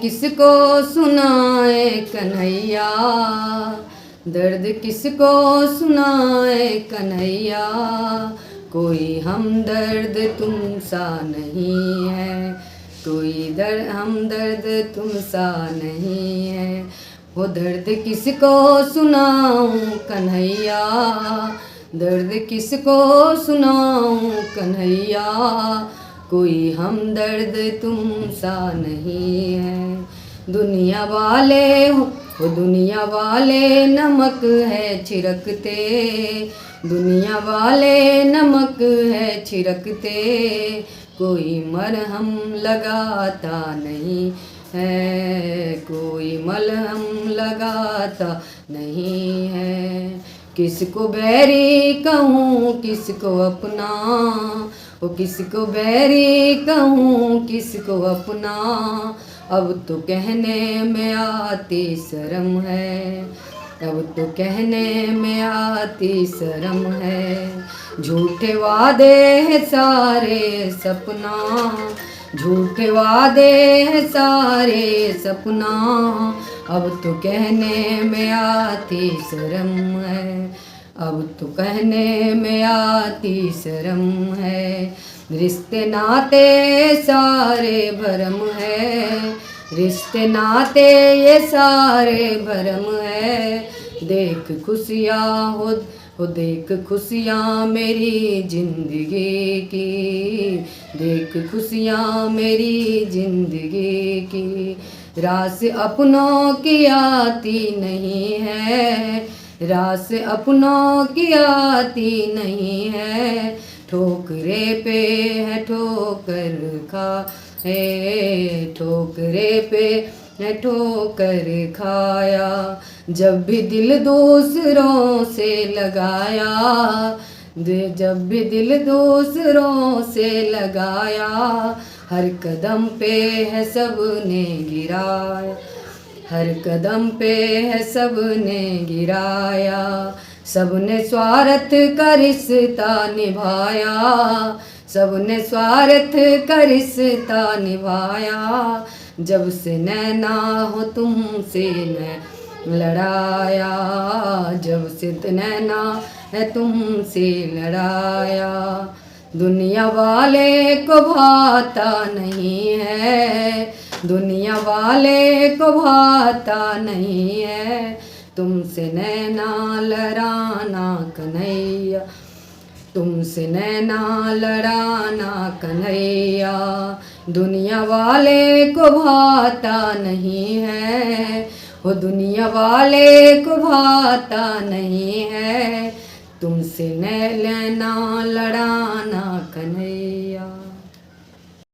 किसको सुनाए कन्हैया, दर्द किसको सुनाए कन्हैया, कोई हमदर्द तुम सा नहीं है, कोई हमदर्द तुम सा नहीं है। वो दर्द किसको सुनाऊं कन्हैया, दर्द किसको सुनाऊं कन्हैया, कोई हमदर्द तुम सा नहीं है। दुनिया वाले हो दुनिया वाले नमक है छिड़कते, दुनिया वाले नमक है छिड़कते, कोई मरहम लगाता नहीं है, कोई मलहम लगाता नहीं है। किसको बैरी कहूँ किसको अपना, ओ किसको बैरी कहूँ किसको अपना, अब तो कहने में आती शर्म है, अब तो कहने में आती शर्म है। झूठे वादे हैं सारे सपना, झूठे वादे हैं सारे सपना, अब तो कहने में आती शर्म है, अब तो कहने में आती शर्म है। रिश्ते नाते सारे भरम है, रिश्ते नाते ये सारे भरम है। देख खुशियाँ हो देख खुशियाँ मेरी जिंदगी की, देख खुशियाँ मेरी जिंदगी की। रास अपनों की आती नहीं है, रास अपनों की आती नहीं है। ठोकरे पे है ठोकर खा है, ठोकरे पे है ठोकर खाया। जब भी दिल दूसरों से लगाया, जब भी दिल दूसरों से लगाया, हर कदम पे है सबने गिराया, हर कदम पे है सबने गिराया। सबने स्वार्थ का रिश्ता निभाया, सबने स्वार्थ का रिश्ता निभाया। जब से नैना हो तुमसे न लड़ाया, जब से नैना है तुमसे लड़ाया। दुनिया वाले को भाता नहीं है, दुनिया वाले को भाता नहीं है, तुमसे नैना लड़ाना कन्हैया, तुमसे नैना लड़ाना कन्हैया। दुनिया वाले को भाता नहीं है, वो दुनिया वाले को भाता नहीं है, तुमसे नैना लड़ाना